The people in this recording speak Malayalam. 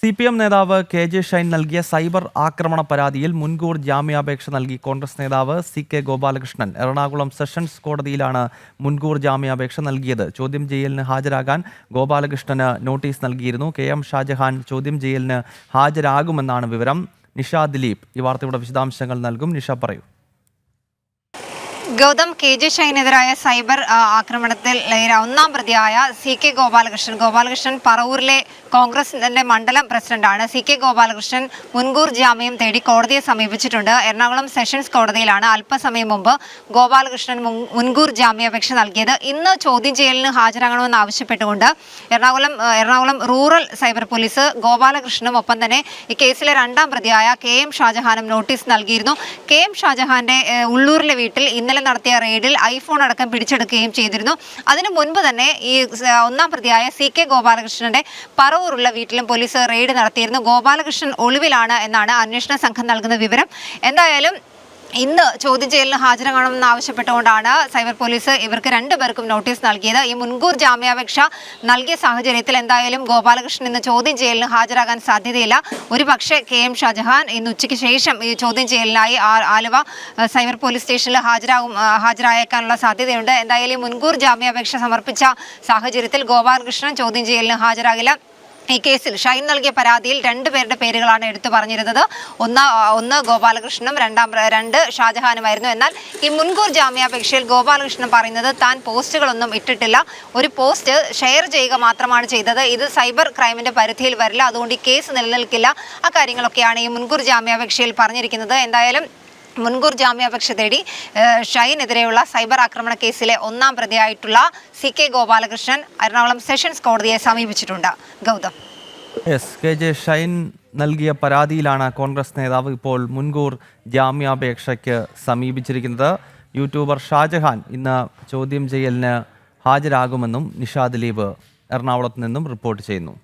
CPM നേതാവ് KJ ഷൈൻ നൽകിയ സൈബർ ആക്രമണ പരാതിയിൽ മുൻകൂർ ജാമ്യാപേക്ഷ നൽകി കോൺഗ്രസ് നേതാവ് CK ഗോപാലകൃഷ്ണൻ. എറണാകുളം സെഷൻസ് കോടതിയിലാണ് മുൻകൂർ ജാമ്യാപേക്ഷ നൽകിയത്. ചോദ്യം ചെയ്യലിന് ഹാജരാകാൻ ഗോപാലകൃഷ്ണന് നോട്ടീസ് നൽകിയിരുന്നു. KM ഷാജഹാൻ ചോദ്യം ചെയ്യലിന് ഹാജരാകുമെന്നാണ് വിവരം. നിഷ ദിലീപ് ഈ വാർത്തയുടെ വിശദാംശങ്ങൾ നൽകും. നിഷ പറയൂ. ഗൗതം, KJ ഷൈനെതിരായ സൈബർ ആക്രമണത്തിൽ ഒന്നാം പ്രതിയായ CK ഗോപാലകൃഷ്ണൻ പറവൂരിലെ കോൺഗ്രസിന്റെ മണ്ഡലം പ്രസിഡന്റാണ്. CK ഗോപാലകൃഷ്ണൻ മുൻകൂർ ജാമ്യം തേടി കോടതിയെ സമീപിച്ചിട്ടുണ്ട്. എറണാകുളം സെഷൻസ് കോടതിയിലാണ് അല്പസമയം മുമ്പ് ഗോപാലകൃഷ്ണൻ മുൻകൂർ ജാമ്യാപേക്ഷ നൽകിയത്. ഇന്ന് ചോദ്യം ചെയ്യലിന് ഹാജരാകണമെന്ന് ആവശ്യപ്പെട്ടുകൊണ്ട് എറണാകുളം റൂറൽ സൈബർ പോലീസ് ഗോപാലകൃഷ്ണനും ഒപ്പം തന്നെ ഈ കേസിലെ രണ്ടാം പ്രതിയായ KM ഷാജഹാനും നോട്ടീസ് നൽകിയിരുന്നു. KM ഷാജഹാന്റെ ഉള്ളൂരിലെ വീട്ടിൽ ഇന്നലെ നടത്തിയ റെയ്ഡിൽ ഐഫോൺ അടക്കം പിടിച്ചെടുക്കുകയും ചെയ്തിരുന്നു. അതിനു മുൻപ് തന്നെ ഈ ഒന്നാം പ്രതിയായ CK ഗോപാലകൃഷ്ണന്റെ പറവൂരുള്ള വീട്ടിലും പോലീസ് റെയ്ഡ് നടത്തിയിരുന്നു. ഗോപാലകൃഷ്ണൻ ഒളിവിലാണ് എന്നാണ് അന്വേഷണ സംഘം നൽകുന്ന വിവരം. എന്തായാലും ഇന്ന് ചോദ്യം ചെയ്യലിന് ഹാജരാകണമെന്ന് ആവശ്യപ്പെട്ടുകൊണ്ടാണ് സൈബർ പോലീസ് ഇവർക്ക് രണ്ടുപേർക്കും നോട്ടീസ് നൽകിയത്. ഈ മുൻകൂർ ജാമ്യാപേക്ഷ നൽകിയ സാഹചര്യത്തിൽ എന്തായാലും ഗോപാലകൃഷ്ണൻ ഇന്ന് ചോദ്യം ചെയ്യലിന് ഹാജരാകാൻ സാധ്യതയില്ല. ഒരു പക്ഷേ KM ഷാജഹാൻ ഇന്ന് ഉച്ചയ്ക്ക് ശേഷം ഈ ചോദ്യം ചെയ്യലിനായി ആലുവ സൈബർ പോലീസ് സ്റ്റേഷനിൽ ഹാജരായേക്കാനുള്ള സാധ്യതയുണ്ട്. എന്തായാലും മുൻകൂർ ജാമ്യാപേക്ഷ സമർപ്പിച്ച സാഹചര്യത്തിൽ ഗോപാലകൃഷ്ണൻ ചോദ്യം ചെയ്യലിന് ഹാജരാകില്ല. ഈ കേസിൽ ഷൈൻ നൽകിയ പരാതിയിൽ രണ്ടുപേരുടെ പേരുകളാണ് എടുത്തു പറഞ്ഞിരുന്നത്. ഒന്ന് ഗോപാലകൃഷ്ണനും രണ്ട് ഷാജഹാനുമായിരുന്നു. എന്നാൽ ഈ മുൻകൂർ ജാമ്യാപേക്ഷയിൽ ഗോപാലകൃഷ്ണൻ പറയുന്നത് താൻ പോസ്റ്റുകളൊന്നും ഇട്ടിട്ടില്ല, ഒരു പോസ്റ്റ് ഷെയർ ചെയ്യുക മാത്രമാണ് ചെയ്തത്. ഇത് സൈബർ ക്രൈമിന്റെ പരിധിയിൽ വരില്ല, അതുകൊണ്ട് ഈ കേസ് നിലനിൽക്കില്ല. ആ കാര്യങ്ങളൊക്കെയാണ് ഈ മുൻകൂർ ജാമ്യാപേക്ഷയിൽ പറഞ്ഞിരിക്കുന്നത്. എന്തായാലും മുൻകൂർ ജാമ്യാപേക്ഷ തേടി ഷൈനെതിരെയുള്ള സൈബർ ആക്രമണ കേസിലെ ഒന്നാം പ്രതിയായിട്ടുള്ള CK ഗോപാലകൃഷ്ണൻ എറണാകുളം സെഷൻസ് കോടതിയെ സമീപിച്ചിട്ടുണ്ട്. ഗൗതം, KJ ഷൈൻ നൽകിയ പരാതിയിലാണ് കോൺഗ്രസ് നേതാവ് ഇപ്പോൾ മുൻകൂർ ജാമ്യാപേക്ഷയ്ക്ക് സമീപിച്ചിരിക്കുന്നത്. യൂട്യൂബർ ഷാജഹാൻ ഇന്ന് ചോദ്യം ചെയ്യലിന് ഹാജരാകുമെന്നും നിഷ ദിലീപ് എറണാകുളത്ത് നിന്നും റിപ്പോർട്ട് ചെയ്യുന്നു.